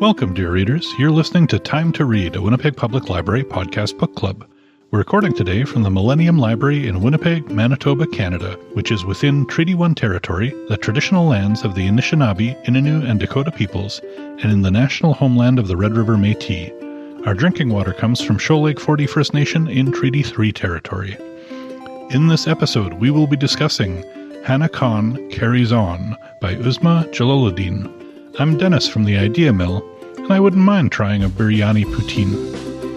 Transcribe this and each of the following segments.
Welcome, dear readers. You're listening to Time to Read, a Winnipeg Public Library podcast book club. We're recording today from the Millennium Library in Winnipeg, Manitoba, Canada, which is within Treaty 1 territory, the traditional lands of the Anishinaabe, Ininew, and Dakota peoples, and in the National Homeland of the Red River Métis. Our drinking water comes from Shoal Lake 40 First Nation in Treaty 3 territory. In this episode, we will be discussing Hana Carries On by Uzma Jalaluddin. I'm Dennis from the Idea Mill, and I wouldn't mind trying a biryani poutine.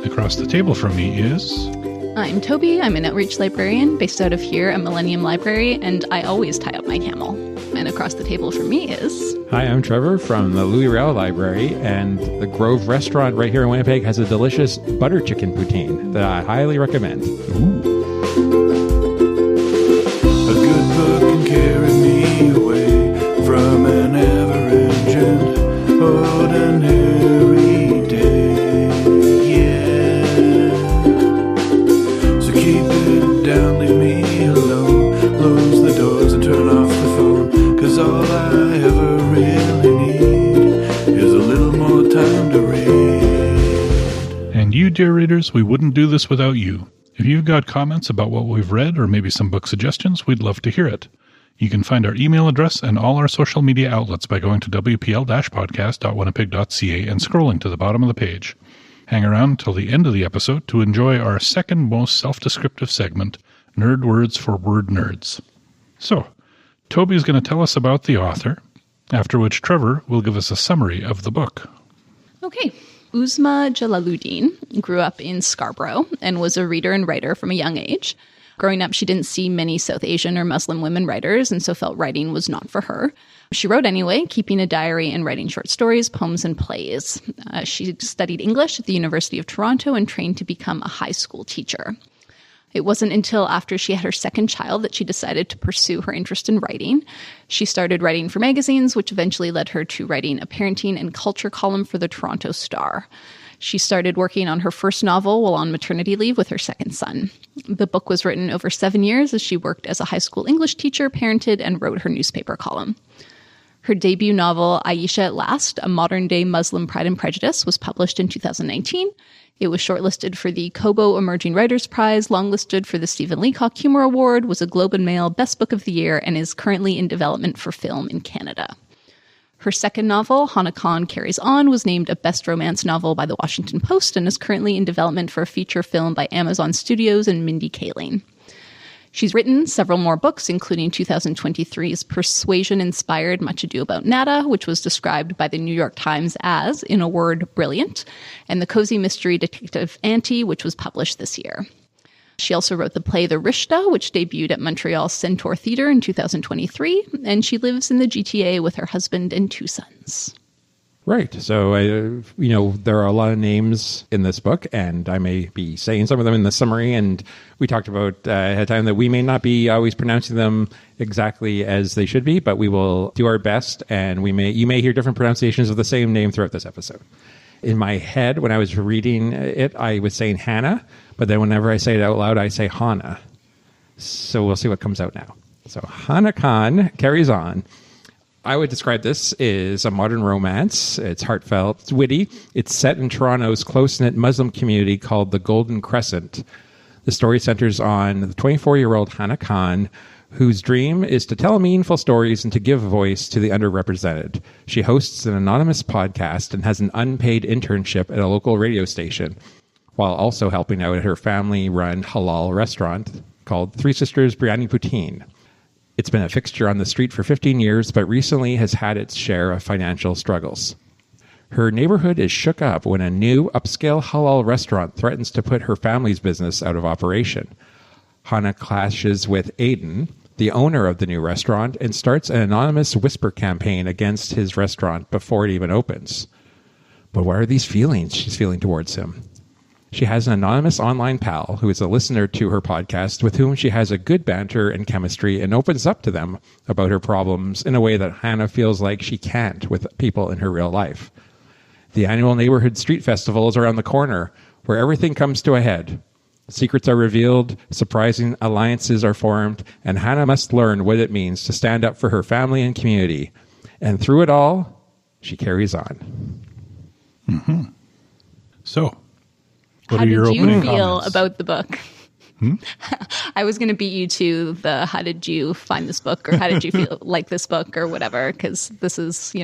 Across the table from me is... I'm Toby. I'm an outreach librarian based out of here at Millennium Library, and I always tie up my camel. And across the table from me is... Hi, I'm Trevor from the Louis Riel Library, and the Grove restaurant right here in Winnipeg has a delicious butter chicken poutine that I highly recommend. Ooh. A good book can carry me away from an average and ordinary day, yeah. So keep it down, leave me alone, close the doors and turn off the phone, 'cause all I ever really need is a little more time to read. And you, dear readers, we wouldn't do this without you. If you've got comments about what we've read or maybe some book suggestions, we'd love to hear it. You can find our email address and all our social media outlets by going to wpl-podcast.winnipeg.ca and scrolling to the bottom of the page. Hang around until the end of the episode to enjoy our second most self-descriptive segment, Nerd Words for Word Nerds. So, Toby's going to tell us about the author, after which Trevor will give us a summary of the book. Okay. Uzma Jalaluddin grew up in Scarborough and was a reader and writer from a young age. Growing up, she didn't see many South Asian or Muslim women writers, and so felt writing was not for her. She wrote anyway, keeping a diary and writing short stories, poems, and plays. She studied English at the University of Toronto and trained to become a high school teacher. It wasn't until after she had her second child that she decided to pursue her interest in writing. She started writing for magazines, which eventually led her to writing a parenting and culture column for the Toronto Star. She started working on her first novel while on maternity leave with her second son. The book was written over 7 years as she worked as a high school English teacher, parented, and wrote her newspaper column. Her debut novel, Aisha at Last, A Modern-Day Muslim Pride and Prejudice, was published in 2019. It was shortlisted for the Kobo Emerging Writers Prize, longlisted for the Stephen Leacock Humor Award, was a Globe and Mail Best Book of the Year, and is currently in development for film in Canada. Her second novel, Hana Carries On, was named a Best Romance Novel by the Washington Post and is currently in development for a feature film by Amazon Studios and Mindy Kaling. She's written several more books, including 2023's persuasion-inspired Much Ado About Nada, which was described by the New York Times as, in a word, brilliant, and the cozy mystery detective Auntie, which was published this year. She also wrote the play The Rishta, which debuted at Montreal's Centaur Theatre in 2023, and she lives in the GTA with her husband and 2 sons. Right. So, there are a lot of names in this book, and I may be saying some of them in the summary, and we talked about ahead of time that we may not be always pronouncing them exactly as they should be, but we will do our best, and you may hear different pronunciations of the same name throughout this episode. In my head, when I was reading it, I was saying Hana, but then whenever I say it out loud, I say Hana. So we'll see what comes out now. So Hana Carries On. I would describe this as a modern romance. It's heartfelt, it's witty. It's set in Toronto's close-knit Muslim community called the Golden Crescent. The story centers on the 24-year-old Hana Khan, whose dream is to tell meaningful stories and to give voice to the underrepresented. She hosts an anonymous podcast and has an unpaid internship at a local radio station, while also helping out at her family-run halal restaurant called Three Sisters Biryani Poutine. It's been a fixture on the street for 15 years, but recently has had its share of financial struggles. Her neighborhood is shook up when a new upscale halal restaurant threatens to put her family's business out of operation. Hana clashes with Aiden, the owner of the new restaurant, and starts an anonymous whisper campaign against his restaurant before it even opens. But what are these feelings she's feeling towards him? She has an anonymous online pal who is a listener to her podcast with whom she has a good banter and chemistry and opens up to them about her problems in a way that Hana feels like she can't with people in her real life. The annual neighborhood street festival is around the corner, where everything comes to a head. Secrets are revealed, surprising alliances are formed, and Hana must learn what it means to stand up for her family and community. And through it all, she carries on. So, what How are your did you opening feel comments? about the book? I was going to beat you to the how did you find this book, or how did you feel like this book, or whatever, because this is,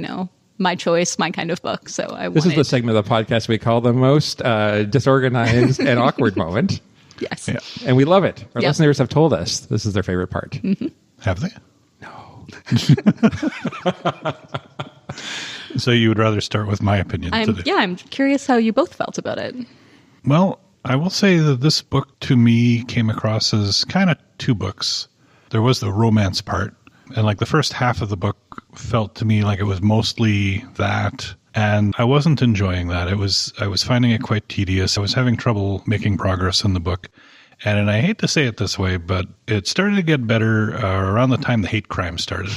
my choice, my kind of book. So This is the segment of the podcast we call the most disorganized and awkward moment. Yes. Yeah. And we love it. Our Yep. listeners have told us this is their favorite part. Have they? No. So you would rather start with my opinion today? I'm curious how you both felt about it. Well, I will say that this book to me came across as kind of two books. There was the romance part, and like the first half of the book felt to me like it was mostly that, and I wasn't enjoying that. I was finding it quite tedious. I was having trouble making progress in the book. And I hate to say it this way, but it started to get better around the time the hate crime started.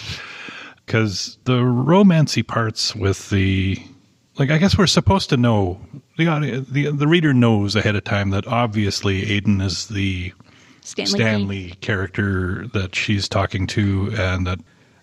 Because the romancy parts with the, like, I guess we're supposed to know, the reader knows ahead of time that obviously Aiden is the Stanley character that she's talking to, and that...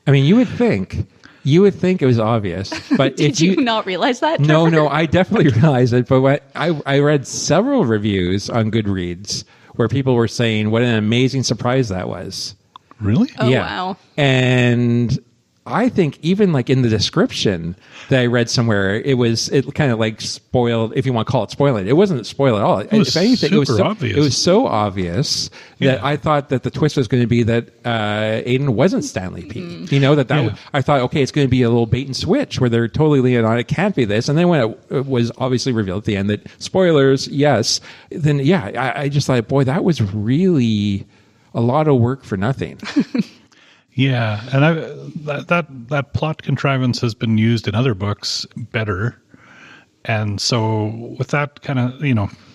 I mean, you would think it was obvious, but Did you not realize that, No, Trevor? I definitely realized it. But what I read several reviews on Goodreads where people were saying what an amazing surprise that was. Really? Oh, wow. And I think even like in the description that I read somewhere, it kind of like spoiled, if you want to call it spoiling. It wasn't spoiled at all. was If anything, super obvious. It was so obvious that I thought that the twist was going to be that Aiden wasn't Stanley P. I thought, okay, it's going to be a little bait and switch where they're totally leaning on it can't be this. And then when it was obviously revealed at the end that spoilers, yes, then I just thought, boy, that was really a lot of work for nothing. Yeah, and that plot contrivance has been used in other books better, and so with that kind of,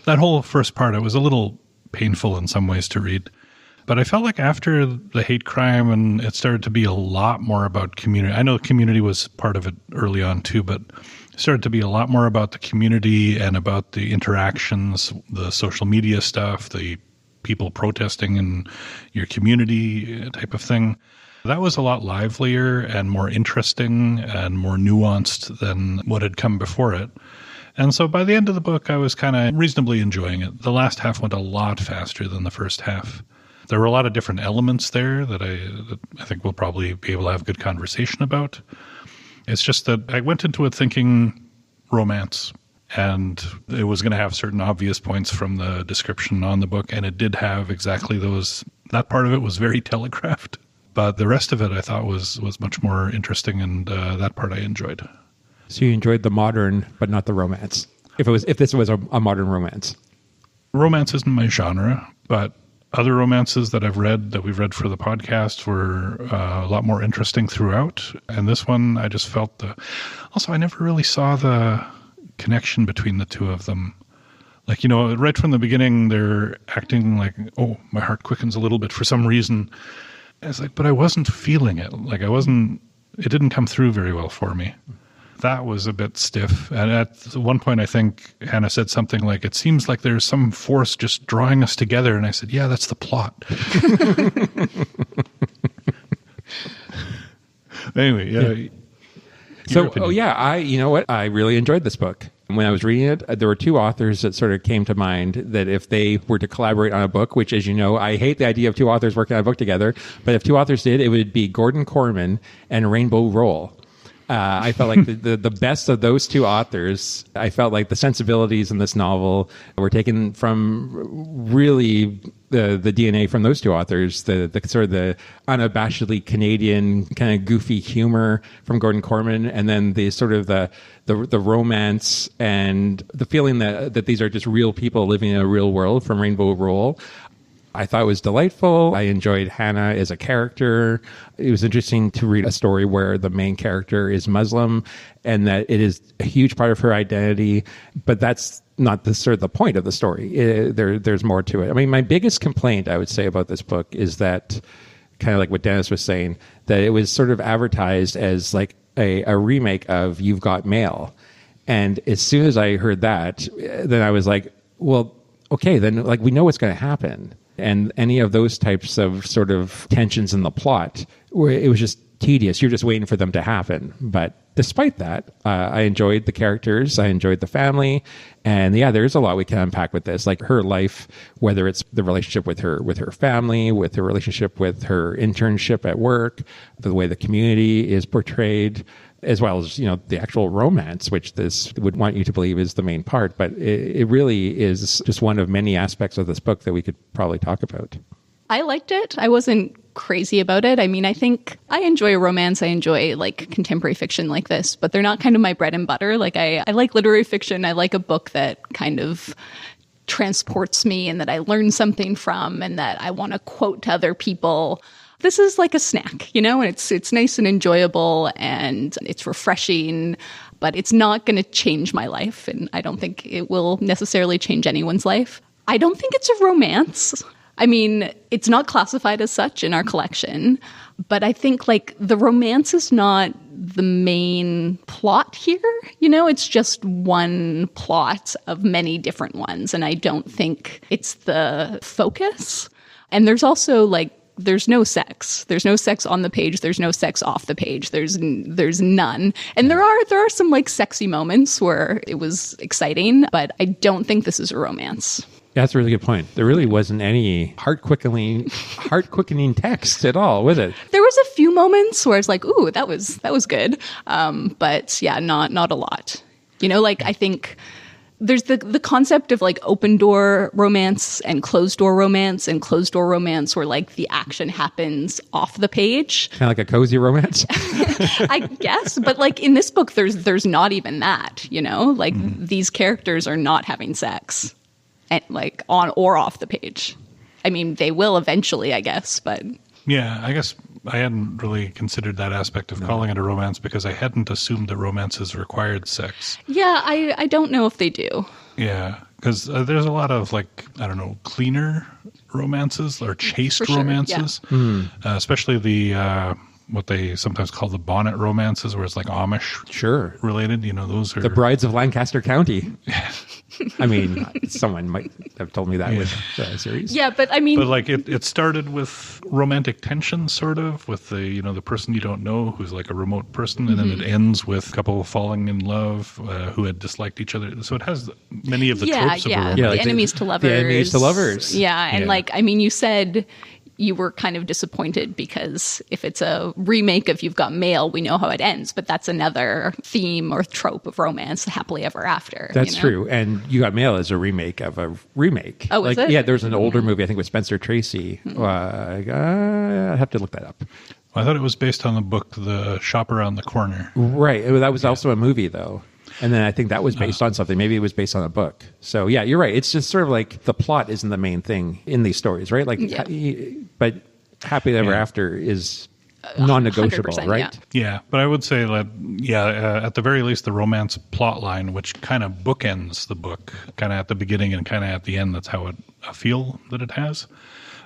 that whole first part, it was a little painful in some ways to read, but I felt like after the hate crime and it started to be a lot more about community. I know community was part of it early on too, but it started to be a lot more about the community and about the interactions, the social media stuff, the people protesting in your community type of thing. That was a lot livelier and more interesting and more nuanced than what had come before it. And so by the end of the book, I was kind of reasonably enjoying it. The last half went a lot faster than the first half. There were a lot of different elements there that I think we'll probably be able to have good conversation about. It's just that I went into it thinking romance, and it was going to have certain obvious points from the description on the book, and it did have exactly those. That part of it was very telegraphed. But the rest of it I thought was much more interesting, and that part I enjoyed. So you enjoyed the modern, but not the romance. If this was a modern romance, romance isn't my genre, but other romances that we've read for the podcast were a lot more interesting throughout. And this one, I just felt also I never really saw the connection between the two of them. Like, right from the beginning, they're acting like, oh, my heart quickens a little bit for some reason. It's like, but I wasn't feeling it. Like it didn't come through very well for me. That was a bit stiff. And at one point, I think Hana said something like, it seems like there's some force just drawing us together. And I said, yeah, that's the plot. Anyway, yeah. So, you know what? I really enjoyed this book. When I was reading it, there were two authors that sort of came to mind that if they were to collaborate on a book, which, as you know, I hate the idea of two authors working on a book together, but if two authors did, it would be Gordon Corman and Rainbow Rowell. I felt like the best of those two authors. I felt like the sensibilities in this novel were taken from really the DNA from those two authors. The sort of the unabashedly Canadian kind of goofy humor from Gordon Corman, and then the sort of the romance and the feeling that these are just real people living in a real world from Rainbow Rowell. I thought it was delightful. I enjoyed Hana as a character. It was interesting to read a story where the main character is Muslim and that it is a huge part of her identity, but that's not the point of the story. There's more to it. I mean, my biggest complaint, I would say, about this book is that, kind of like what Dennis was saying, that it was sort of advertised as like a remake of You've Got Mail. And as soon as I heard that, then I was like, well, okay, then like we know what's going to happen. And any of those types of sort of tensions in the plot, where it was just tedious. You're just waiting for them to happen. But despite that, I enjoyed the characters. I enjoyed the family. And yeah, there's a lot we can unpack with this, like her life, whether it's the relationship with her family, with her relationship with her internship at work, the way the community is portrayed, as well as, the actual romance, which this would want you to believe is the main part. But it really is just one of many aspects of this book that we could probably talk about. I liked it. I wasn't crazy about it. I mean, I think I enjoy a romance. I enjoy like contemporary fiction like this, but they're not kind of my bread and butter. Like I like literary fiction. I like a book that kind of transports me and that I learn something from and that I want to quote to other people. This is like a snack, and it's nice and enjoyable and it's refreshing, but it's not going to change my life. And I don't think it will necessarily change anyone's life. I don't think it's a romance. I mean, it's not classified as such in our collection, but I think like the romance is not the main plot here. It's just one plot of many different ones. And I don't think it's the focus. And there's also like, there's no sex. There's no sex on the page. There's no sex off the page. There's none. And there are some like sexy moments where it was exciting, but I don't think this is a romance. Yeah, that's a really good point. There really wasn't any heart quickening text at all, was it? There was a few moments where it's like, ooh, that was good. But yeah, not a lot. I think there's the concept of like open door romance and closed door romance where like the action happens off the page. Kind of like a cozy romance? I guess. But like in this book, there's not even that, like these characters are not having sex and like on or off the page. I mean, they will eventually, I guess, but. Yeah, I guess I hadn't really considered that aspect of calling it a romance because I hadn't assumed that romances required sex. Yeah, I don't know if they do. Yeah, because there's a lot of cleaner romances or chaste romances, especially the what they sometimes call the bonnet romances, where it's like Amish related. Those are the Brides of Lancaster County. I mean, someone might have told me that with the series. Yeah, but I mean... But like it started with romantic tension, sort of, with the, the person you don't know who's like a remote person, and then it ends with a couple falling in love who had disliked each other. So it has many of the tropes of a romance. Yeah, the enemies to lovers. The enemies to lovers. Yeah, and you said you were kind of disappointed because if it's a remake of You've Got Mail, we know how it ends, but that's another theme or trope of romance, happily ever after. That's true. And You Got Mail is a remake of a remake. Oh, is it? Yeah, there's an older movie, I think with Spencer Tracy. I have to look that up. I thought it was based on the book The Shop Around the Corner. Right. That was also a movie, though. And then I think that was based on something. Maybe it was based on a book. So, yeah, you're right. It's just sort of like the plot isn't the main thing in these stories, right? Like, but Happily Ever After is non-negotiable, right? Yeah, but I would say that, at the very least, the romance plot line, which kind of bookends the book, kind of at the beginning and kind of at the end, that's how I feel that it has.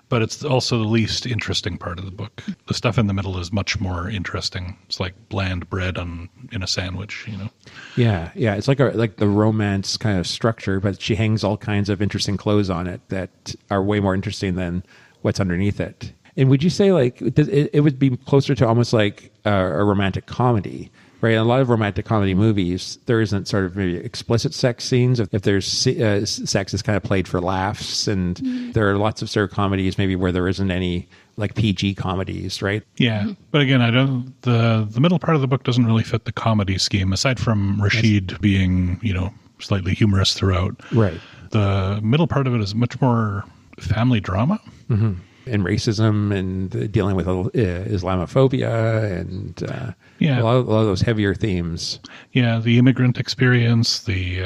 But it's also the least interesting part of the book. The stuff in the middle is much more interesting. It's like bland bread in a sandwich, Yeah. It's like the romance kind of structure, but she hangs all kinds of interesting clothes on it that are way more interesting than what's underneath it. And would you say like it would be closer to almost like a romantic comedy? Right, in a lot of romantic comedy movies, there isn't sort of maybe explicit sex scenes. If there's sex, it's kind of played for laughs, and there are lots of sort of comedies maybe where there isn't any like PG comedies, right? Yeah, but again, the middle part of the book doesn't really fit the comedy scheme, aside from Rashid being slightly humorous throughout. Right, the middle part of it is much more family drama. Mm-hmm. And racism and dealing with Islamophobia and a lot of those heavier themes. Yeah, the immigrant experience, the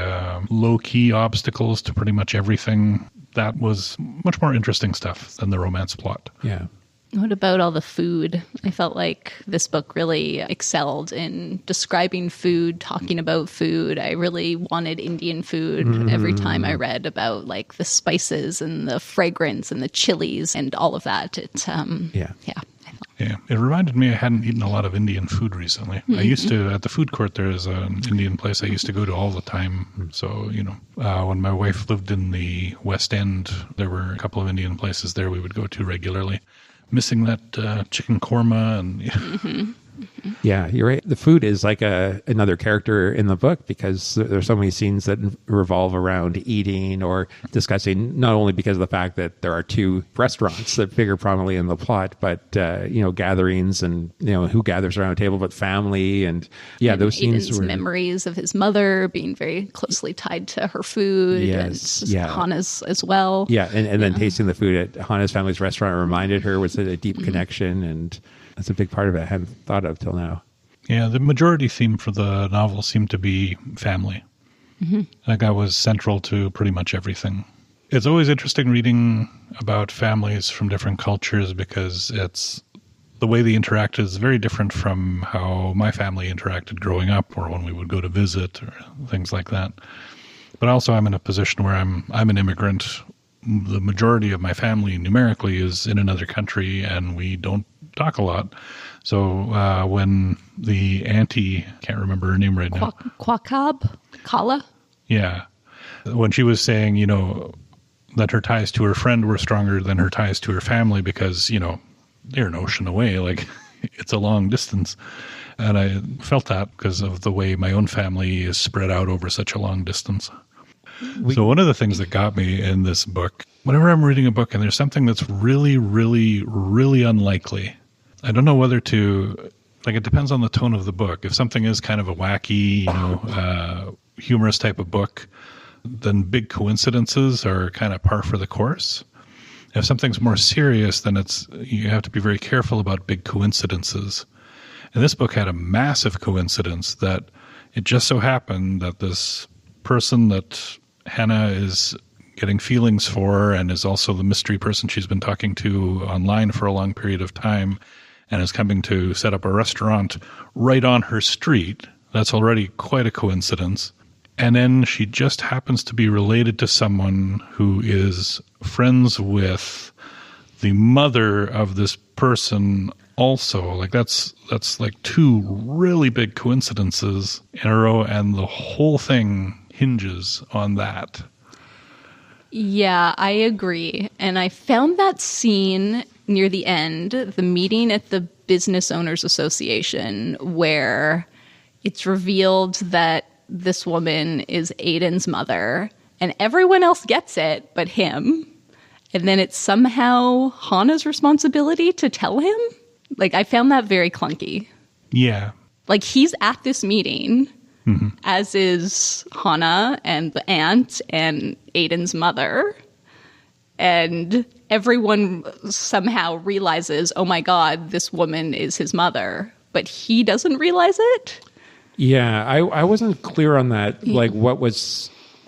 low-key obstacles to pretty much everything. That was much more interesting stuff than the romance plot. Yeah. What about all the food? I felt like this book really excelled in describing food, talking about food. I really wanted Indian food every time I read about like the spices and the fragrance and the chilies and all of that. It reminded me I hadn't eaten a lot of Indian food recently. I used to, at the food court, there is an Indian place I used to go to all the time. So, when my wife lived in the West End, there were a couple of Indian places there we would go to regularly. missing that chicken korma and Yeah, you're right. The food is like another character in the book because there's so many scenes that revolve around eating or discussing, not only because of the fact that there are two restaurants that figure prominently in the plot, but, gatherings and, who gathers around a table, but family. And and those scenes Aiden's were memories of his mother being very closely tied to her food and Hana's as well. Yeah, and then tasting the food at Hana's family's restaurant reminded her was a deep connection, and that's a big part of it I hadn't thought of till now. Yeah, the majority theme for the novel seemed to be family. That was central to pretty much everything. It's always interesting reading about families from different cultures because the way they interact is very different from how my family interacted growing up or when we would go to visit or things like that. But also I'm in a position where I'm an immigrant. The majority of my family numerically is in another country and we don't talk a lot. So when the auntie, can't remember her name right now. Kala? Yeah. When she was saying, that her ties to her friend were stronger than her ties to her family because, they're an ocean away. Like, it's a long distance. And I felt that because of the way my own family is spread out over such a long distance. So one of the things that got me in this book, whenever I'm reading a book and there's something that's really, really, really unlikely, I don't know whether to, it depends on the tone of the book. If something is kind of a wacky, humorous type of book, then big coincidences are kind of par for the course. If something's more serious, then you have to be very careful about big coincidences. And this book had a massive coincidence that it just so happened that this person that Hana is getting feelings for and is also the mystery person she's been talking to online for a long period of time and is coming to set up a restaurant right on her street. That's already quite a coincidence. And then she just happens to be related to someone who is friends with the mother of this person also. That's like two really big coincidences in a row, and the whole thing hinges on that. Yeah, I agree. And I found that scene near the end, the meeting at the Business Owners Association, where it's revealed that this woman is Aiden's mother, and everyone else gets it but him. And then it's somehow Hana's responsibility to tell him. I found that very clunky. Yeah. He's at this meeting, as is Hana and the aunt and Aiden's mother. And everyone somehow realizes, oh my God, this woman is his mother. But he doesn't realize it. Yeah, I wasn't clear on that.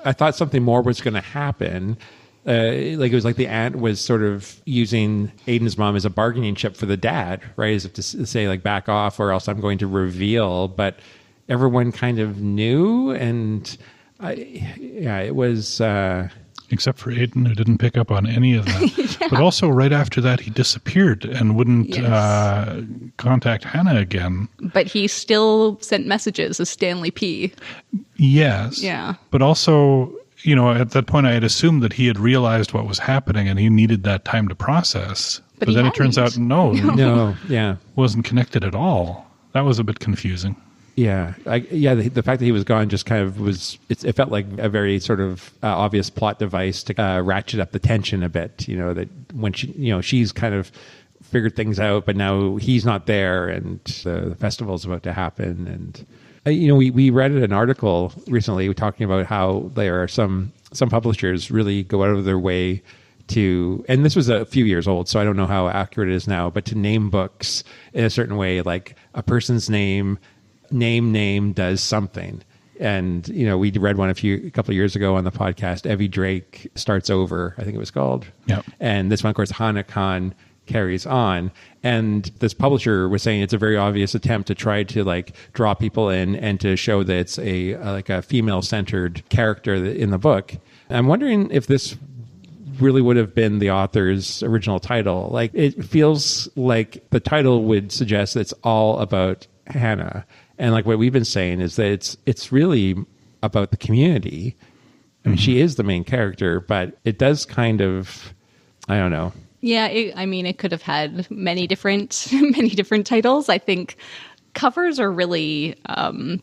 I thought something more was going to happen. It was like the aunt was sort of using Aiden's mom as a bargaining chip for the dad, right? As if to say, back off or else I'm going to reveal. But everyone kind of knew, and it was... Except for Aiden, who didn't pick up on any of that. Yeah. But also, right after that, he disappeared and wouldn't contact Hana again. But he still sent messages as Stanley P. Yes. Yeah. But also, at that point, I had assumed that he had realized what was happening and he needed that time to process. But then it turns out, no, wasn't connected at all. That was a bit confusing. Yeah, the fact that he was gone just kind of was. It felt like a very sort of obvious plot device to ratchet up the tension a bit. That when she's kind of figured things out, but now he's not there, and the festival's about to happen. And we read an article recently talking about how there are some publishers really go out of their way to, and this was a few years old, so I don't know how accurate it is now, but to name books in a certain way, like a person's name does something. And we read one a couple of years ago on the podcast, Evie Drake Starts Over, I think it was called. Yep. And this one, of course, Hana Khan Carries On. And this publisher was saying it's a very obvious attempt to try to draw people in and to show that it's a female centered character in the book. I'm wondering if this really would have been the author's original title. It feels like the title would suggest that it's all about Hana. And what we've been saying is that it's really about the community. I mean, she is the main character, but it does kind of, I don't know. Yeah, it could have had many different titles. I think covers are really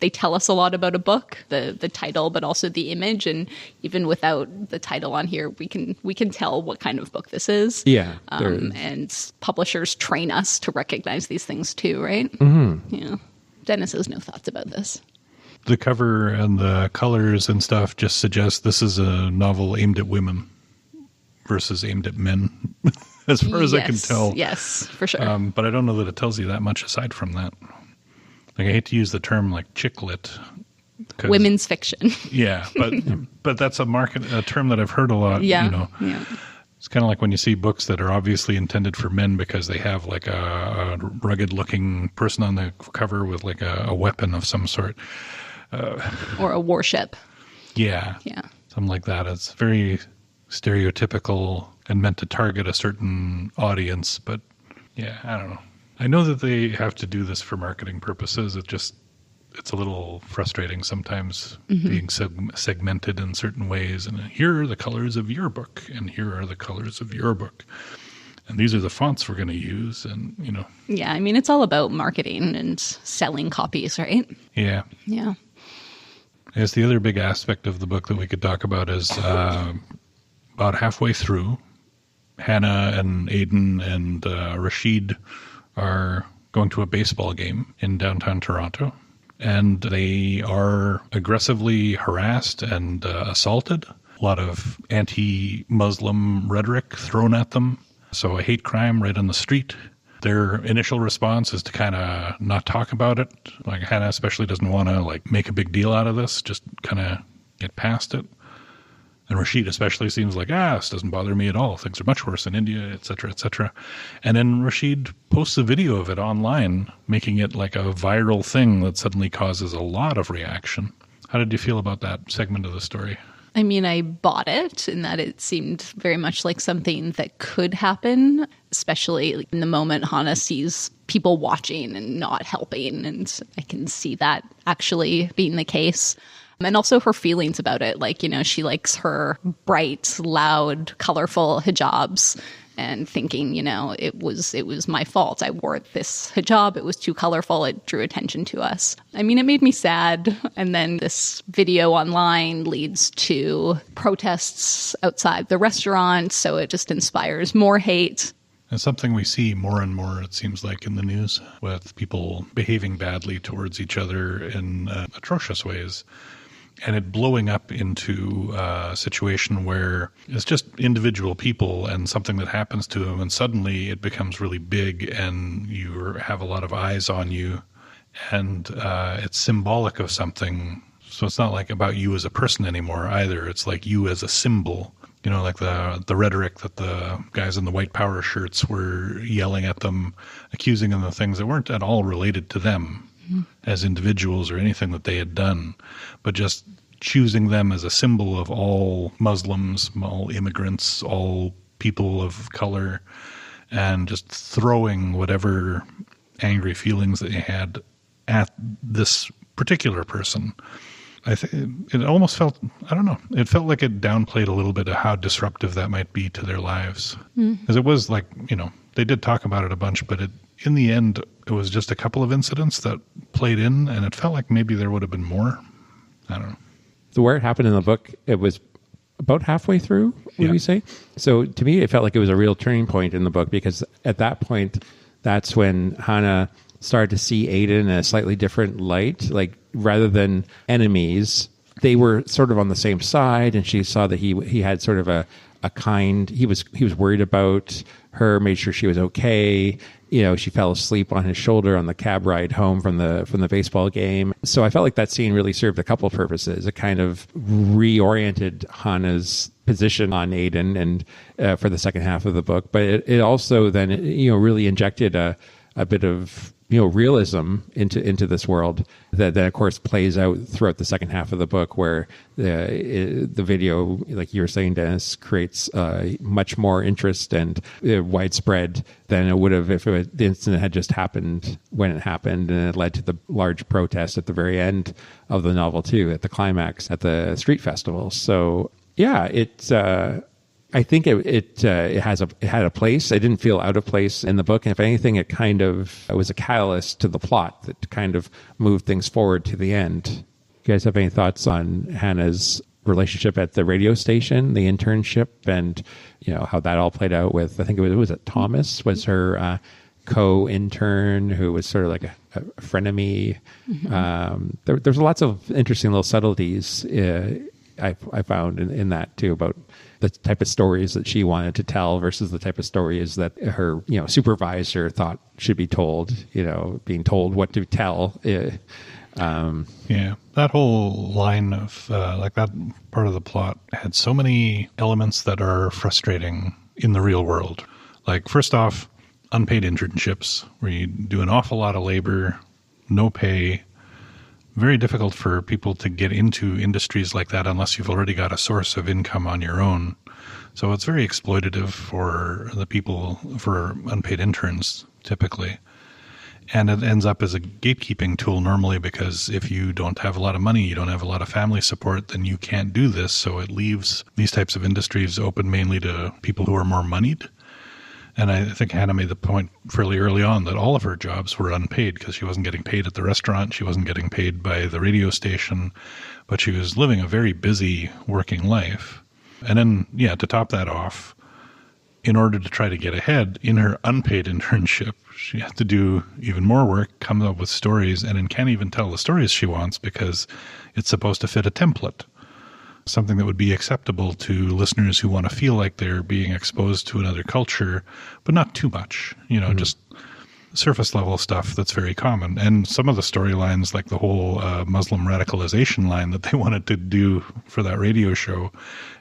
they tell us a lot about a book, the title, but also the image. And even without the title on here, we can tell what kind of book this is. Yeah, and publishers train us to recognize these things too, right? Mm-hmm. Yeah. Dennis has no thoughts about this. The cover and the colors and stuff just suggest this is a novel aimed at women versus aimed at men, as far as I can tell. Yes, for sure. But I don't know that it tells you that much aside from that. Like, I hate to use the term like chick lit. Women's fiction. Yeah, but that's a term that I've heard a lot. Yeah, you know. Yeah. It's kind of like when you see books that are obviously intended for men because they have like a rugged-looking person on the cover with like a weapon of some sort. Or a warship. Yeah. Yeah. Something like that. It's very stereotypical and meant to target a certain audience. But yeah, I don't know. I know that they have to do this for marketing purposes. It's a little frustrating sometimes being segmented in certain ways. And here are the colors of your book, and here are the colors of your book. And these are the fonts we're going to use. And, you know. Yeah, I mean, it's all about marketing and selling copies, right? Yeah. Yeah. I guess the other big aspect of the book that we could talk about is about halfway through, Hana and Aiden and Rashid are going to a baseball game in downtown Toronto. And they are aggressively harassed and assaulted. A lot of anti-Muslim rhetoric thrown at them. So a hate crime right on the street. Their initial response is to kind of not talk about it. Like Hannah especially doesn't want to like make a big deal out of this, just kind of get past it. And Rashid especially seems like, this doesn't bother me at all. Things are much worse in India, et cetera, et cetera. And then Rashid posts a video of it online, making it like a viral thing that suddenly causes a lot of reaction. How did you feel about that segment of the story? I mean, I bought it in that it seemed very much like something that could happen, especially in the moment Hana sees people watching and not helping. And I can see that actually being the case. And also her feelings about it. Like, you know, she likes her bright, loud, colorful hijabs and thinking, you know, it was my fault. I wore this hijab. It was too colorful. It drew attention to us. I mean, it made me sad. And then this video online leads to protests outside the restaurant. So it just inspires more hate. It's something we see more and more, it seems like, in the news, with people behaving badly towards each other in atrocious ways. And it blowing up into a situation where it's just individual people and something that happens to them, and suddenly it becomes really big and you have a lot of eyes on you, and it's symbolic of something. So it's not like about you as a person anymore either. It's like you as a symbol. You know, like the rhetoric that the guys in the white power shirts were yelling at them, accusing them of things that weren't at all related to them as individuals or anything that they had done, but just choosing them as a symbol of all Muslims, all immigrants, all people of color, and just throwing whatever angry feelings that they had at this particular person. I think it almost felt, I don't know, it felt like it downplayed a little bit of how disruptive that might be to their lives. Because it was like, you know, they did talk about it a bunch, but in the end, it was just a couple of incidents that played in, and it felt like maybe there would have been more. I don't know. So where it happened in the book, it was about halfway through, would you say? So to me, it felt like it was a real turning point in the book, because at that point, that's when Hana started to see Aiden in a slightly different light. Like, rather than enemies, they were sort of on the same side, and she saw that he had sort of a kind, he was worried about her, made sure she was okay. You know, she fell asleep on his shoulder on the cab ride home from the baseball game. So I felt like that scene really served a couple of purposes. It kind of reoriented Hana's position on Aiden and for the second half of the book. But it also then, you know, really injected a bit of, you know, realism into this world that then, of course, plays out throughout the second half of the book, where the video, like you were saying, Dennis, creates much more interest and widespread than it would have if the incident had just happened when it happened, and it led to the large protest at the very end of the novel too, at the climax at the street festival. So yeah, I think it had a place. I didn't feel out of place in the book. And if anything, it was a catalyst to the plot that kind of moved things forward to the end. You guys have any thoughts on Hana's relationship at the radio station, the internship, and how that all played out with, I think it was Thomas was her co-intern who was sort of like a frenemy. Mm-hmm. There's lots of interesting little subtleties I found in that too, about the type of stories that she wanted to tell versus the type of stories that her supervisor thought should be told, being told what to tell. That whole line of that part of the plot had so many elements that are frustrating in the real world. Like, first off, unpaid internships where you do an awful lot of labor, no pay. Very difficult for people to get into industries like that unless you've already got a source of income on your own. So it's very exploitative for the people, for unpaid interns, typically. And it ends up as a gatekeeping tool normally, because if you don't have a lot of money, you don't have a lot of family support, then you can't do this. So it leaves these types of industries open mainly to people who are more moneyed. And I think Hana made the point fairly early on that all of her jobs were unpaid because she wasn't getting paid at the restaurant. She wasn't getting paid by the radio station, but she was living a very busy working life. And then, to top that off, in order to try to get ahead in her unpaid internship, she had to do even more work, come up with stories, and then can't even tell the stories she wants because it's supposed to fit a template. Something that would be acceptable to listeners who want to feel like they're being exposed to another culture, but not too much, just surface level stuff that's very common. And some of the storylines, like the whole Muslim radicalization line that they wanted to do for that radio show,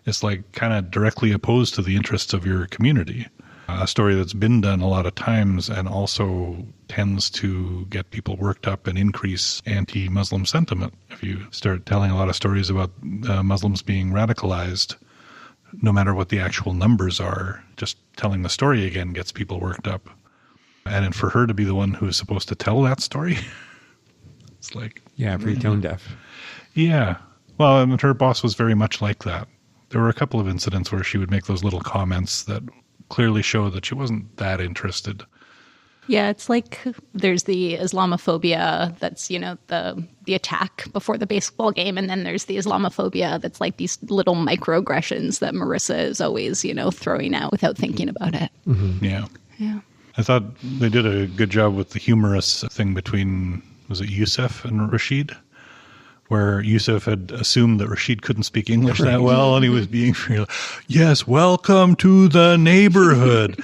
is like kind of directly opposed to the interests of your community. A story that's been done a lot of times and also tends to get people worked up and increase anti-Muslim sentiment. If you start telling a lot of stories about Muslims being radicalized, no matter what the actual numbers are, just telling the story again gets people worked up. And for her to be the one who is supposed to tell that story, it's like... Yeah, pretty tone deaf. Yeah. Well, and her boss was very much like that. There were a couple of incidents where she would make those little comments that clearly show that she wasn't that interested. Yeah, it's like there's the Islamophobia that's, the attack before the baseball game, and then there's the Islamophobia that's like these little microaggressions that Marissa is always, throwing out without thinking about it. Mm-hmm. Yeah. Yeah. I thought they did a good job with the humorous thing between, was it Yusuf and Rashid? Where Yusuf had assumed that Rashid couldn't speak English that well, and he was being like, yes, welcome to the neighborhood.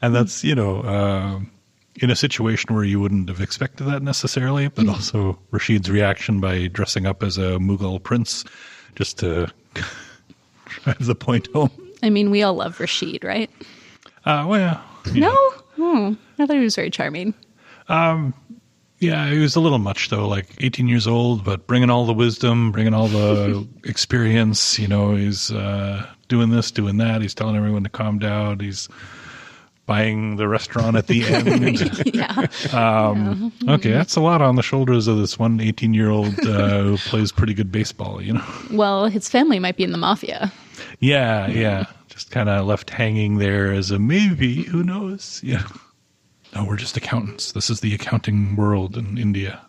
And that's, in a situation where you wouldn't have expected that necessarily, but also Rashid's reaction by dressing up as a Mughal prince just to drive the point home. I mean, we all love Rashid, right? Well, No? I thought he was very charming. Yeah, he was a little much, though, like 18 years old, but bringing all the wisdom, bringing all the experience. He's doing this, doing that. He's telling everyone to calm down. He's buying the restaurant at the end. Yeah. Okay, that's a lot on the shoulders of this one 18-year-old who plays pretty good baseball, Well, his family might be in the mafia. Yeah. Just kind of left hanging there as a maybe, who knows? Yeah. No, we're just accountants. This is the accounting world in India.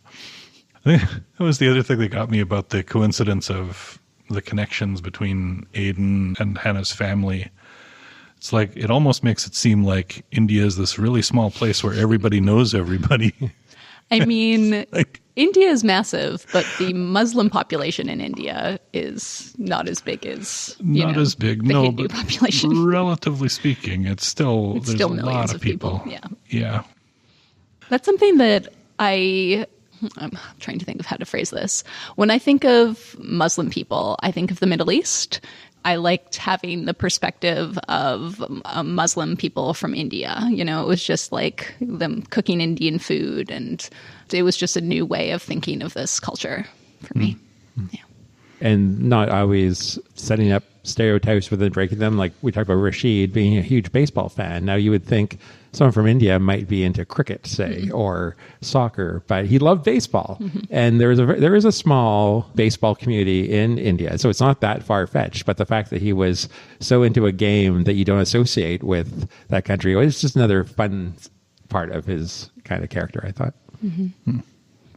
I think that was the other thing that got me about the coincidence of the connections between Aidan and Hana's family. It's like, it almost makes it seem like India is this really small place where everybody knows everybody. I mean, India is massive, but the Muslim population in India is not as big as the Hindu population. Relatively speaking, there's still millions a lot of people. Yeah. That's something that I'm trying to think of how to phrase this. When I think of Muslim people, I think of the Middle East. I liked having the perspective of Muslim people from India. It was just like them cooking Indian food, and it was just a new way of thinking of this culture for me. Yeah. and not always setting up stereotypes within breaking them. Like we talked about Rashid being a huge baseball fan. Now you would think someone from India might be into cricket, say, or soccer, but he loved baseball. And there is a small baseball community in India, so it's not that far-fetched. But the fact that he was so into a game that you don't associate with that country was just another fun part of his kind of character, I thought.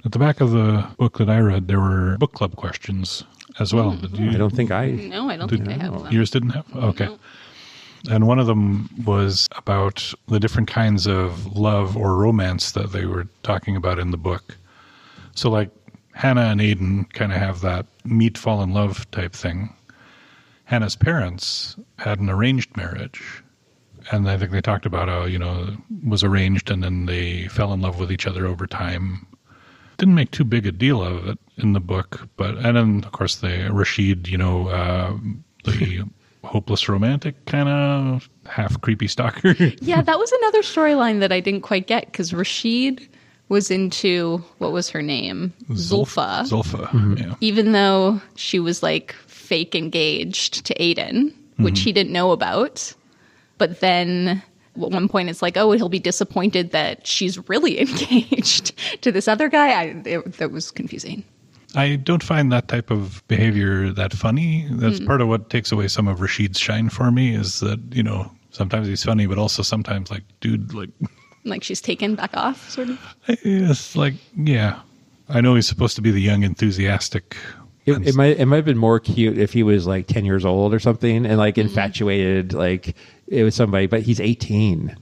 At the back of the book that I read, there were book club questions as well. I don't think No, I don't think I have them. Yours didn't have? Okay. No. And one of them was about the different kinds of love or romance that they were talking about in the book. So like Hana and Aiden kind of have that meet, fall in love type thing. Hana's parents had an arranged marriage. And I think they talked about how, it was arranged and then they fell in love with each other over time. Didn't make too big a deal of it in the book. And then, of course, the Rashid, the hopeless romantic kind of half creepy stalker. Yeah, that was another storyline that I didn't quite get because Rashid was into, what was her name? Zulfa. Yeah. Even though she was like fake engaged to Aiden, which he didn't know about. But then at one point it's like, oh, he'll be disappointed that she's really engaged to this other guy. That was confusing. I don't find that type of behavior that funny. That's part of what takes away some of Rashid's shine for me is that, sometimes he's funny, but also sometimes like, dude, like... Like she's taken back off, sort of? It's like, yeah. I know he's supposed to be the young, enthusiastic... It might have been more cute if he was like 10 years old or something and like infatuated, like it was somebody, but he's 18,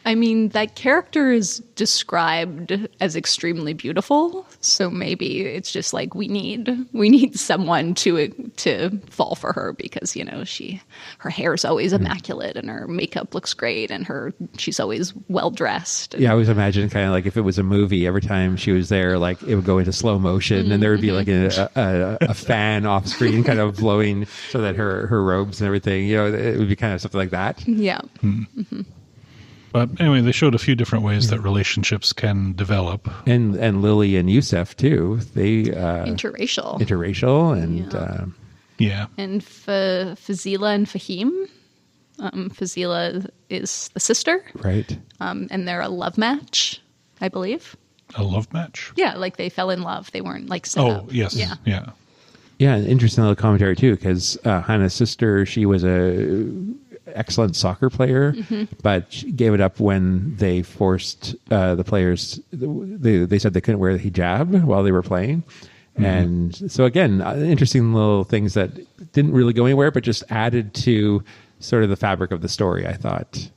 I mean, that character is described as extremely beautiful, so maybe it's just like we need someone to fall for her because her hair is always immaculate and her makeup looks great and she's always well dressed. Yeah, I always imagine kind of like if it was a movie, every time she was there, like it would go into slow motion and there would be like a fan off screen kind of blowing so that her robes and everything, it would be kind of something like that. Yeah. But anyway, they showed a few different ways that relationships can develop. And Lily and Yusef, too. They Interracial and... Yeah. And Fazila and Fahim. Fazila is the sister. Right. And they're a love match, I believe. A love match? Yeah, like they fell in love. They weren't like set up. Oh, yes. Yeah. Yeah, an interesting little commentary, too, because Hana's sister, she was a... excellent soccer player, but she gave it up when they forced the players. They said they couldn't wear the hijab while they were playing, and so again, interesting little things that didn't really go anywhere, but just added to sort of the fabric of the story, I thought.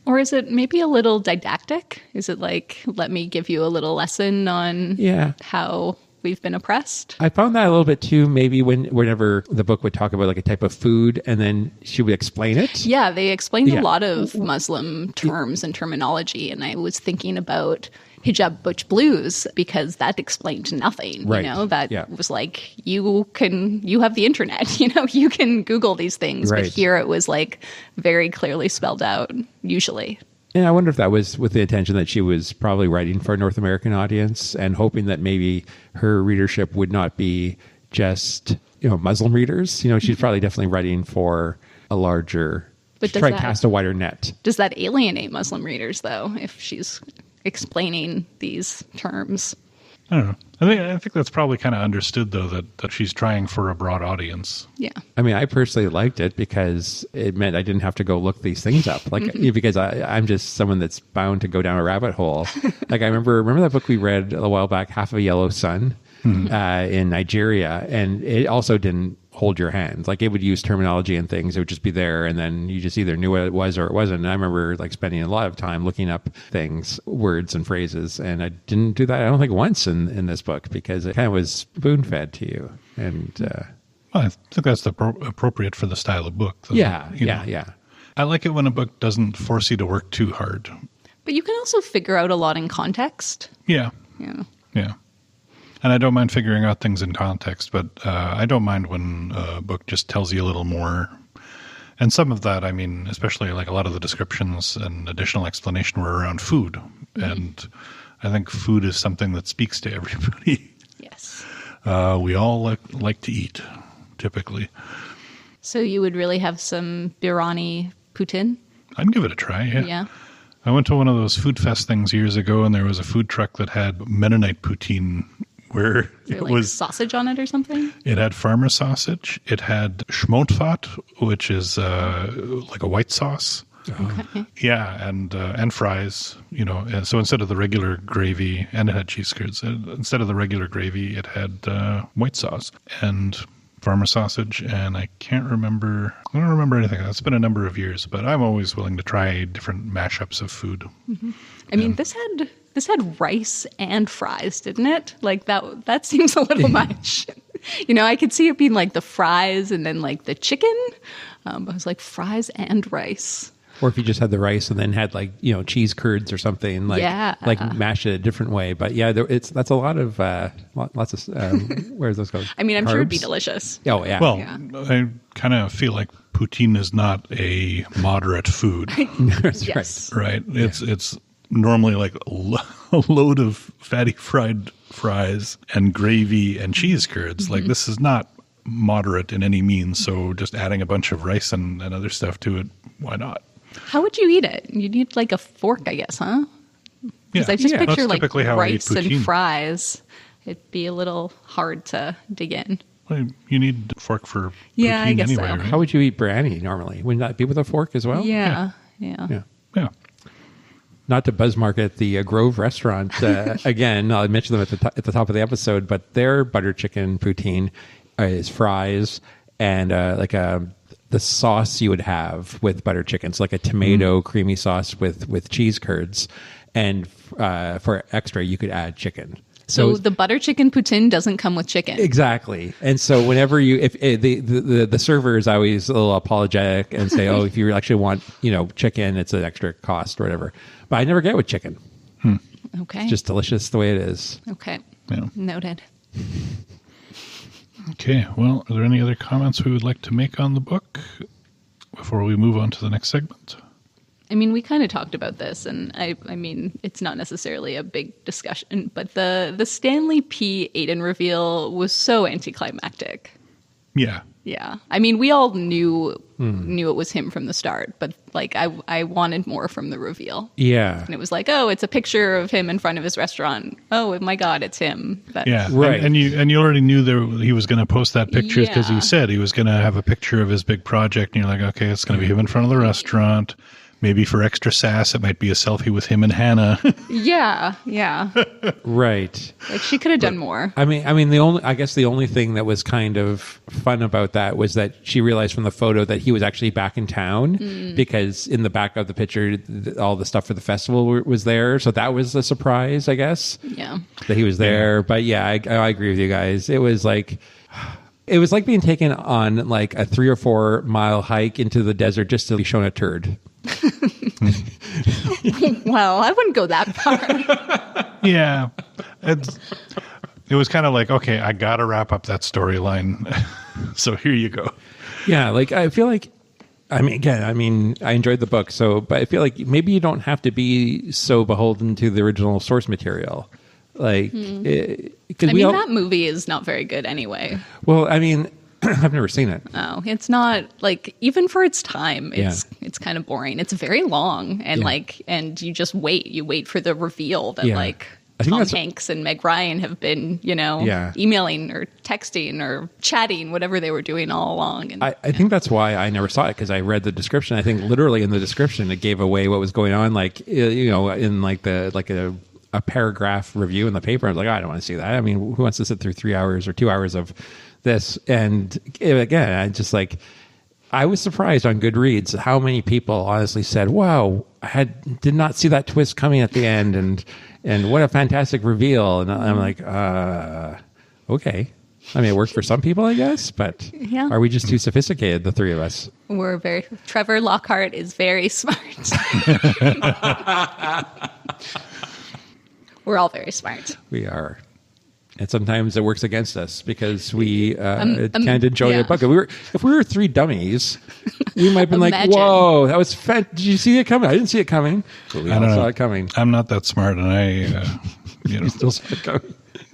Or is it maybe a little didactic? Is it like, let me give you a little lesson on how we've been oppressed? I found that a little bit too, maybe whenever the book would talk about like a type of food and then she would explain it. Yeah, they explained a lot of Muslim terms and terminology. And I was thinking about hijab butch blues because that explained nothing. Right. That was like, you have the internet, you can Google these things. Right. But here it was like very clearly spelled out, usually. And I wonder if that was with the intention that she was probably writing for a North American audience and hoping that maybe her readership would not be just, Muslim readers. She's probably definitely writing for a larger, try to cast a wider net. Does that alienate Muslim readers, though, if she's explaining these terms? I don't know. I think that's probably kind of understood, though, that she's trying for a broad audience. Yeah. I mean, I personally liked it because it meant I didn't have to go look these things up. Like, because I'm just someone that's bound to go down a rabbit hole. Like, I remember that book we read a while back, Half of a Yellow Sun, in Nigeria, and it also didn't hold your hand. Like, it would use terminology and things. It would just be there, and then you just either knew what it was or it wasn't. And I remember like spending a lot of time looking up things, words and phrases, and I didn't do that, I don't think, once in this book because it kind of was spoon-fed to you. And well, I think that's appropriate for the style of book. Though, yeah. I like it when a book doesn't force you to work too hard. But you can also figure out a lot in context. Yeah. And I don't mind figuring out things in context, but I don't mind when a book just tells you a little more. And some of that, I mean, especially like a lot of the descriptions and additional explanation were around food. And I think food is something that speaks to everybody. Yes. We all like to eat, typically. So you would really have some biryani poutine? I'd give it a try, yeah. Yeah. I went to one of those food fest things years ago, and there was a food truck that had Mennonite poutine, where Is there, it like, was sausage on it or something? It had farmer sausage. It had schmontvat, which is like a white sauce. Okay. Yeah, and fries. And so instead of the regular gravy, and it had cheese curds. Instead of the regular gravy, it had white sauce and farmer sausage. And I don't remember anything. It's been a number of years, but I'm always willing to try different mashups of food. Mm-hmm. I mean, this had rice and fries, didn't it? Like that seems a little much. I could see it being like the fries and then like the chicken. But I was like, fries and rice. Or if you just had the rice and then had like, cheese curds or something, like mash it a different way. But yeah, that's a lot of lots of where's those going? I mean, I'm sure it'd be Carbs? delicious. Oh yeah. Well, Yeah. I kind of feel like poutine is not a moderate food, That's Yes. right? It's normally like a load of fatty fried fries and gravy and cheese curds. Like, this is not moderate in any means. So just adding a bunch of rice and other stuff to it, why not? How would you eat it? You need like a fork, I guess, huh? Because I just Yeah, picture that's like typically how I eat rice and poutine. fries. It'd be a little hard to dig in. Well, you need a fork for poutine Yeah, I guess anyway, so. right? How would you eat biryani normally? Wouldn't that be with a fork as well? Yeah. Yeah. Yeah. Not to buzzmarket the Grove restaurant again. I'll mention them at the top of the episode, but their butter chicken poutine is fries and the sauce you would have with butter chicken. So like a tomato creamy sauce with cheese curds, and for extra you could add chicken. So the butter chicken poutine doesn't come with chicken. Exactly. And so whenever if the server is always a little apologetic and say, oh, if you actually want, chicken, it's an extra cost or whatever. But I never get with chicken. Okay. It's just delicious the way it is. Okay. Yeah. Noted. Okay, well, are there any other comments we would like to make on the book before we move on to the next segment? I mean, we kind of talked about this, and I mean, it's not necessarily a big discussion, but the Stanley P. Aiden reveal was so anticlimactic. Yeah. Yeah. I mean, we all knew it was him from the start, but like I wanted more from the reveal. Yeah. And it was like, oh, it's a picture of him in front of his restaurant. Oh my God, it's him. Yeah, Right. And you already knew he was going to post that picture because Yeah. he said he was going to have a picture of his big project, and you're like, okay, it's going to be him in front of the restaurant. Maybe for extra sass, it might be a selfie with him and Hana. Yeah. Right. Like she could have done more. I mean, the only thing that was kind of fun about that was that she realized from the photo that he was actually back in town because in the back of the picture, all the stuff for the festival was there. So that was a surprise, I guess. Yeah. That he was there. But yeah, I agree with you guys. It was like being taken on like a 3 or 4 mile hike into the desert just to be shown a turd. Well, I wouldn't go that far. Yeah. It was kind of like, okay, I got to wrap up that storyline. So here you go. Yeah, like I feel like, I enjoyed the book, but I feel like maybe you don't have to be so beholden to the original source material. Like, that movie is not very good anyway. Well, I mean, I've never seen it. Oh, it's not like, even for its time, it's kind of boring. It's very long and and you just wait. You wait for the reveal that I think Tom Hanks and Meg Ryan have been, emailing or texting or chatting, whatever they were doing all along. And I think that's why I never saw it, because I read the description. I think literally in the description it gave away what was going on, in like a paragraph review in the paper. I was like, I don't want to see that. I mean, who wants to sit through 3 hours or 2 hours of this? And again, I was surprised on Goodreads how many people honestly said, wow, did not see that twist coming at the end, and what a fantastic reveal. And I'm like, okay. I mean, it worked for some people, I guess, but are we just too sophisticated, the three of us? Trevor Lockhart is very smart. We're all very smart. We are. And sometimes it works against us because we can't enjoy a book. If we were three dummies, we might have been like, whoa, that was did you see it coming? I didn't see it coming. But we all saw it coming. I'm not that smart, and I You still saw it coming.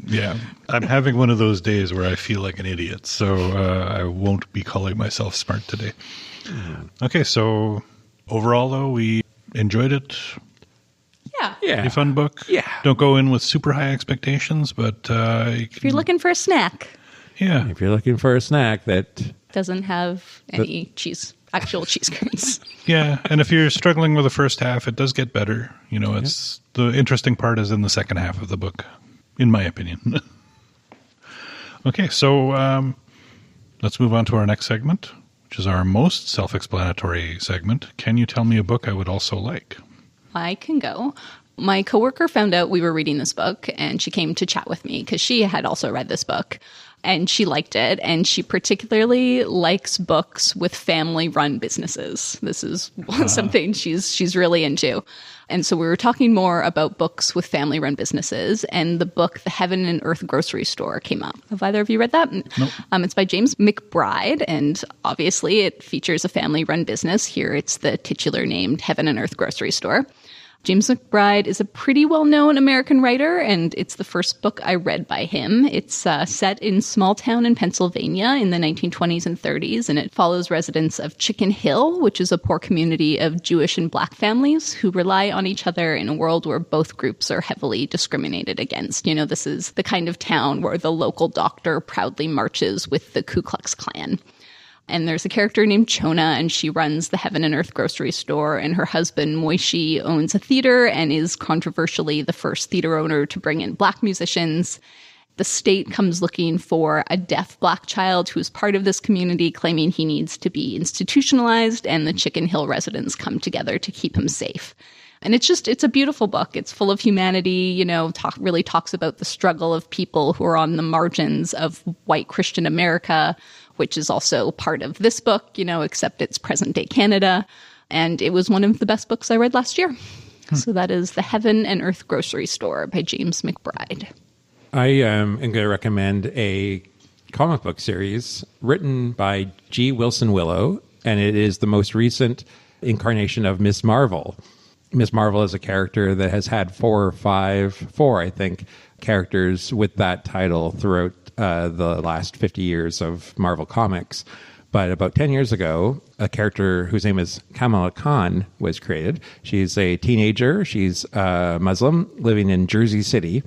Yeah, I'm having one of those days where I feel like an idiot, so I won't be calling myself smart today. Okay, so overall, though, we enjoyed it. Yeah. A fun book. Yeah. Don't go in with super high expectations, but If you're looking for a snack, yeah. If you're looking for a snack that doesn't have any actual cheese curds. Yeah, and if you're struggling with the first half, it does get better. You know, it's the interesting part is in the second half of the book, in my opinion. Okay, so let's move on to our next segment, which is our most self-explanatory segment. Can you tell me a book I would also like? I can go. My coworker found out we were reading this book, and she came to chat with me because she had also read this book, and she liked it. And she particularly likes books with family-run businesses. This is something she's really into. And so we were talking more about books with family-run businesses, and the book The Heaven and Earth Grocery Store came up. Have either of you read that? Nope. It's by James McBride, and obviously it features a family-run business. Here it's the titular named Heaven and Earth Grocery Store. James McBride is a pretty well-known American writer, and it's the first book I read by him. It's set in small town in Pennsylvania in the 1920s and 30s, and it follows residents of Chicken Hill, which is a poor community of Jewish and Black families who rely on each other in a world where both groups are heavily discriminated against. You know, this is the kind of town where the local doctor proudly marches with the Ku Klux Klan. And there's a character named Chona, and she runs the Heaven and Earth Grocery Store, and her husband, Moishi, owns a theater and is controversially the first theater owner to bring in Black musicians. The state comes looking for a deaf Black child who's part of this community, claiming he needs to be institutionalized, and the Chicken Hill residents come together to keep him safe. And it's a beautiful book. It's full of humanity, you know, really talks about the struggle of people who are on the margins of white Christian America, which is also part of this book, you know, except it's present day Canada. And it was one of the best books I read last year. So that is The Heaven and Earth Grocery Store by James McBride. I am going to recommend a comic book series written by G. Wilson Willow, and it is the most recent incarnation of Miss Marvel. Miss Marvel is a character that has had four, I think, characters with that title throughout the last 50 years of Marvel Comics. But about 10 years ago, a character whose name is Kamala Khan was created. She's a teenager. She's Muslim living in Jersey City.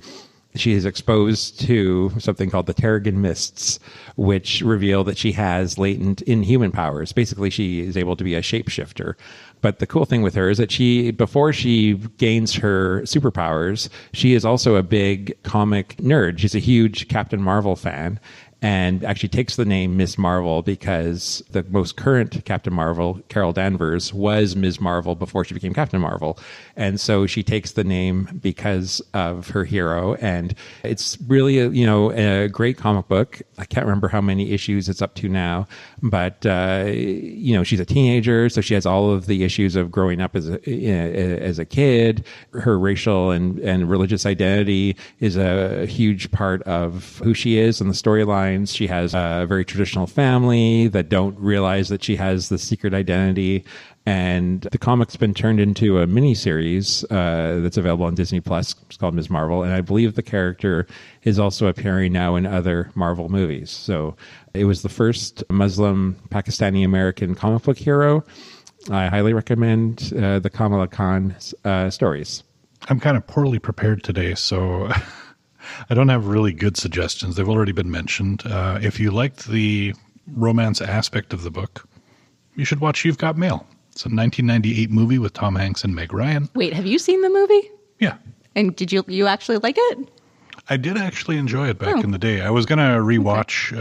She is exposed to something called the Terrigen Mists, which reveal that she has latent inhuman powers. Basically, she is able to be a shapeshifter. But the cool thing with her is that before she gains her superpowers, she is also a big comic nerd. She's a huge Captain Marvel fan, and actually takes the name Miss Marvel because the most current Captain Marvel, Carol Danvers, was Ms. Marvel before she became Captain Marvel. And so she takes the name because of her hero. And it's really a great comic book. I can't remember how many issues it's up to now, but she's a teenager, so she has all of the issues of growing up as a kid. Her racial and religious identity is a huge part of who she is in the storyline. She has a very traditional family that don't realize that she has the secret identity. And the comic's been turned into a miniseries that's available on Disney Plus. It's called Ms. Marvel. And I believe the character is also appearing now in other Marvel movies. So it was the first Muslim Pakistani American comic book hero. I highly recommend the Kamala Khan stories. I'm kind of poorly prepared today, so I don't have really good suggestions. They've already been mentioned. If you liked the romance aspect of the book, you should watch You've Got Mail. It's a 1998 movie with Tom Hanks and Meg Ryan. Wait, have you seen the movie? Yeah. And did you actually like it? I did actually enjoy it back in the day. I was going to rewatch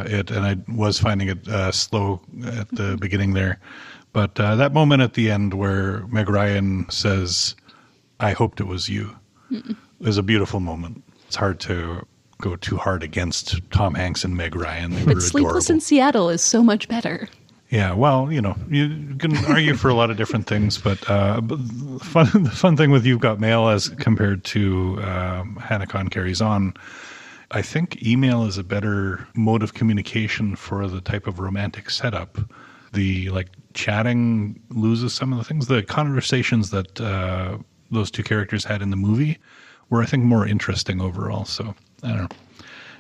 it, and I was finding it slow at the beginning there. But that moment at the end where Meg Ryan says, "I hoped it was you," is a beautiful moment. It's hard to go too hard against Tom Hanks and Meg Ryan. They were But Sleepless adorable. in Seattle is so much better. Yeah, well, you can argue for a lot of different things, but the fun thing with You've Got Mail as compared to Hana Carries On, I think email is a better mode of communication for the type of romantic setup. The chatting loses some of the things. The conversations that those two characters had in the movie were, I think, more interesting overall. So I don't know.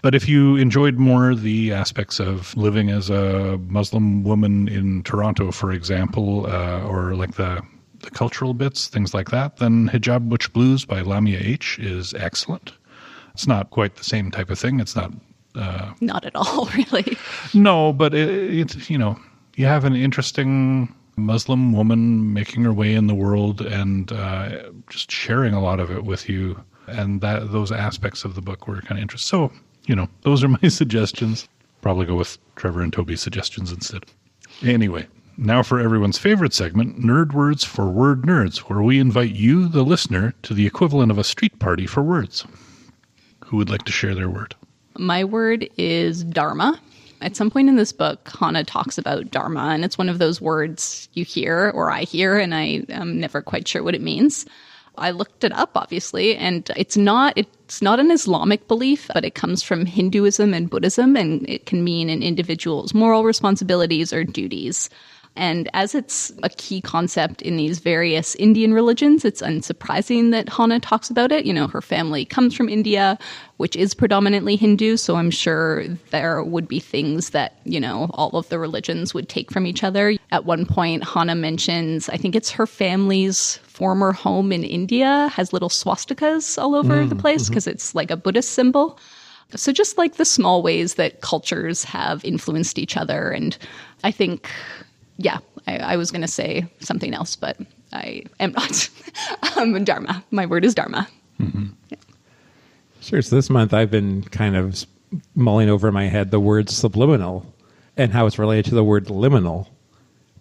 But if you enjoyed more the aspects of living as a Muslim woman in Toronto, for example, or like the cultural bits, things like that, then Hijab Butch Blues by Lamia H. is excellent. It's not quite the same type of thing. It's not... Not at all, really. No, but it's, you know, you have an interesting Muslim woman making her way in the world and just sharing a lot of it with you. And those aspects of the book were kind of interesting. So, you know, those are my suggestions. Probably go with Trevor and Toby's suggestions instead. Anyway, now for everyone's favorite segment, Nerd Words for Word Nerds, where we invite you, the listener, to the equivalent of a street party for words. Who would like to share their word? My word is dharma. At some point in this book, Hana talks about dharma, and it's one of those words you hear, or I hear, and I am never quite sure what it means. I looked it up, obviously, and it's not an Islamic belief, but it comes from Hinduism and Buddhism, and it can mean an individual's moral responsibilities or duties. And as it's a key concept in these various Indian religions, it's unsurprising that Hana talks about it. You know, her family comes from India, which is predominantly Hindu, so I'm sure there would be things that, you know, all of the religions would take from each other. At one point, Hana mentions, I think it's her family's former home in India has little swastikas all over the place because it's like a Buddhist symbol. So just like the small ways that cultures have influenced each other. And I think... Yeah, I was going to say something else, but I am not. Dharma. My word is dharma. Mm-hmm. Yeah. Sure. So this month I've been kind of mulling over in my head the word subliminal and how it's related to the word liminal,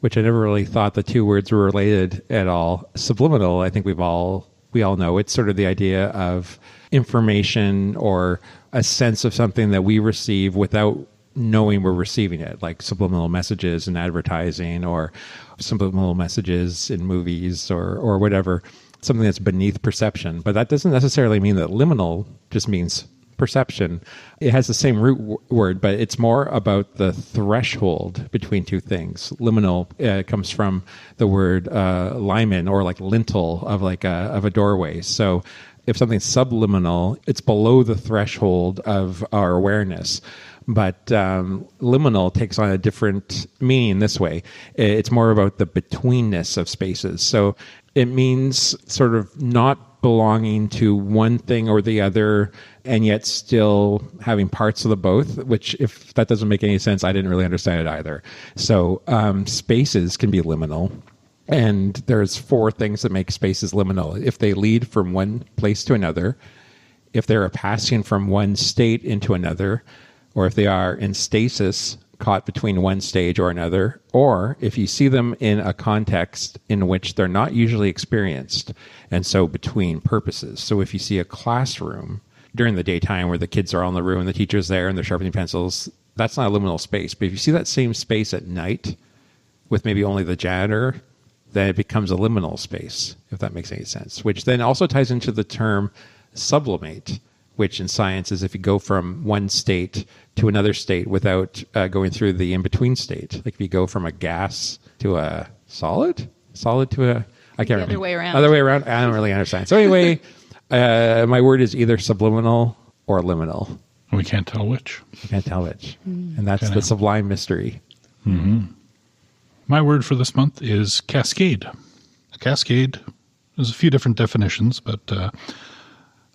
which I never really thought the two words were related at all. Subliminal, I think we all know. It's sort of the idea of information or a sense of something that we receive without knowing we're receiving it, like subliminal messages in advertising or subliminal messages in movies or whatever, something that's beneath perception. But that doesn't necessarily mean that liminal just means perception. It has the same root word, but it's more about the threshold between two things. Liminal comes from the word limen, or like lintel of a doorway. So if something's subliminal, it's below the threshold of our awareness. But liminal takes on a different meaning this way. It's more about the betweenness of spaces. So it means sort of not belonging to one thing or the other, and yet still having parts of the both, which, if that doesn't make any sense, I didn't really understand it either. So spaces can be liminal. And there's 4 things that make spaces liminal. If they lead from one place to another, if they're passing from one state into another, or if they are in stasis, caught between one stage or another, or if you see them in a context in which they're not usually experienced, and so between purposes. So if you see a classroom during the daytime where the kids are all in the room and the teacher's there and they're sharpening pencils, that's not a liminal space. But if you see that same space at night with maybe only the janitor, then it becomes a liminal space, if that makes any sense, which then also ties into the term sublimate, which in science is if you go from one state to another state without going through the in-between state. Like if you go from a gas to a solid to a... I can't remember. Other way around. Other way around? I don't really understand. So anyway, my word is either subliminal or liminal. We can't tell which. We can't tell which. And that's the sublime mystery. Mm-hmm. My word for this month is cascade. A cascade, there's a few different definitions, but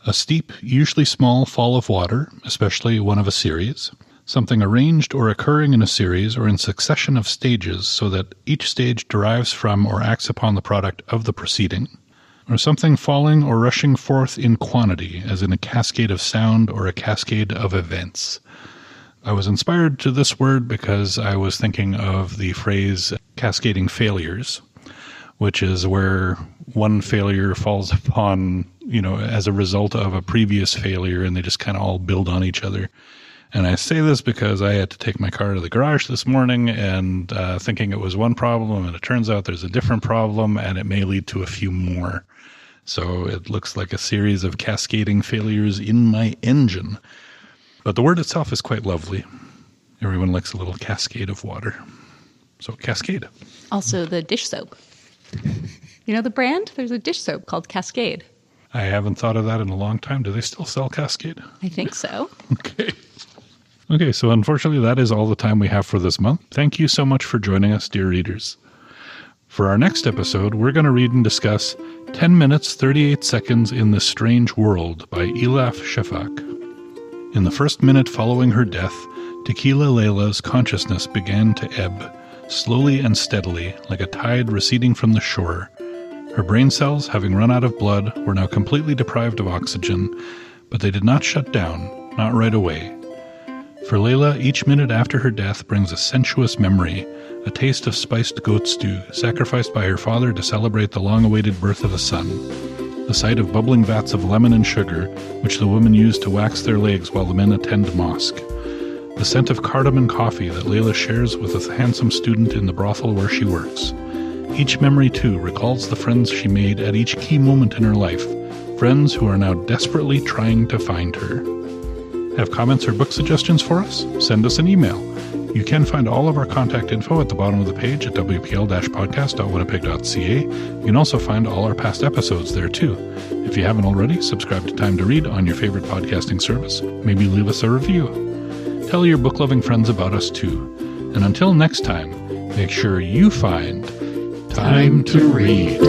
a steep, usually small fall of water, especially one of a series, something arranged or occurring in a series or in succession of stages so that each stage derives from or acts upon the product of the preceding, or something falling or rushing forth in quantity, as in a cascade of sound or a cascade of events. I was inspired to this word because I was thinking of the phrase cascading failures, which is where one failure falls upon, as a result of a previous failure, and they just kind of all build on each other. And I say this because I had to take my car to the garage this morning and thinking it was one problem, and it turns out there's a different problem, and it may lead to a few more. So it looks like a series of cascading failures in my engine. But the word itself is quite lovely. Everyone likes a little cascade of water. So cascade. Also the dish soap. You know the brand? There's a dish soap called Cascade. I haven't thought of that in a long time. Do they still sell Cascade? I think so. Okay. Okay, so unfortunately, that is all the time we have for this month. Thank you so much for joining us, dear readers. For our next episode, we're going to read and discuss 10 minutes, 38 seconds in the Strange World by Elaf Shafak. In the first minute following her death, Tequila Leila's consciousness began to ebb, slowly and steadily, like a tide receding from the shore. Her brain cells, having run out of blood, were now completely deprived of oxygen, but they did not shut down, not right away. For Leila, each minute after her death brings a sensuous memory, a taste of spiced goat stew, sacrificed by her father to celebrate the long-awaited birth of a son. The sight of bubbling vats of lemon and sugar, which the women use to wax their legs while the men attend mosque. The scent of cardamom coffee that Leila shares with a handsome student in the brothel where she works. Each memory, too, recalls the friends she made at each key moment in her life, friends who are now desperately trying to find her. Have comments or book suggestions for us? Send us an email. You can find all of our contact info at the bottom of the page at wpl-podcast.winnipeg.ca. You can also find all our past episodes there too. If you haven't already, subscribe to Time to Read on your favorite podcasting service. Maybe leave us a review. Tell your book-loving friends about us too. And until next time, make sure you find Time to Read.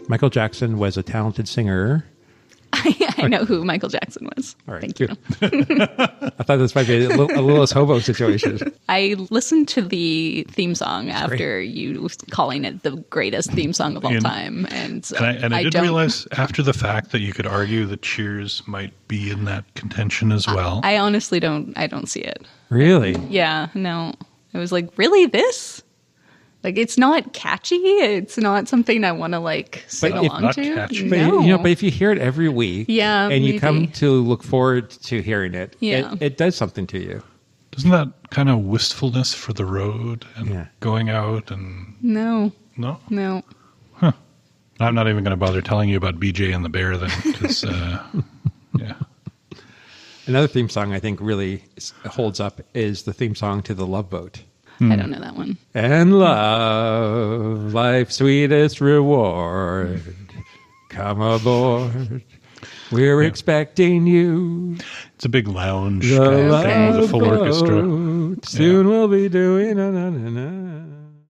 Michael Jackson was a talented singer. I know who Michael Jackson was. All right, Thank good. you. I thought this might be a Lilith Hobo situation. I listened to the theme song after you calling it the greatest theme song of all time. And I did realize after the fact that you could argue that Cheers might be in that contention as well. I honestly don't see it. Really? Yeah, no. It was like, really this? Like, it's not catchy. It's not something I want to sing along not to. catchy. But, No. but if you hear it every week, Yeah, and you maybe. come to look forward to hearing it, Yeah. it does something to you. Doesn't that kind of wistfulness for the road and Yeah. going out and... No. No? No. I'm not even going to bother telling you about BJ and the Bear then, because, yeah. Another theme song I think really holds up is the theme song to The Love Boat. I don't know that one. And love, life's sweetest reward. Come aboard. We're expecting you. It's a big lounge The kind of thing with a love full orchestra. boat. Soon we'll be doing na na na na.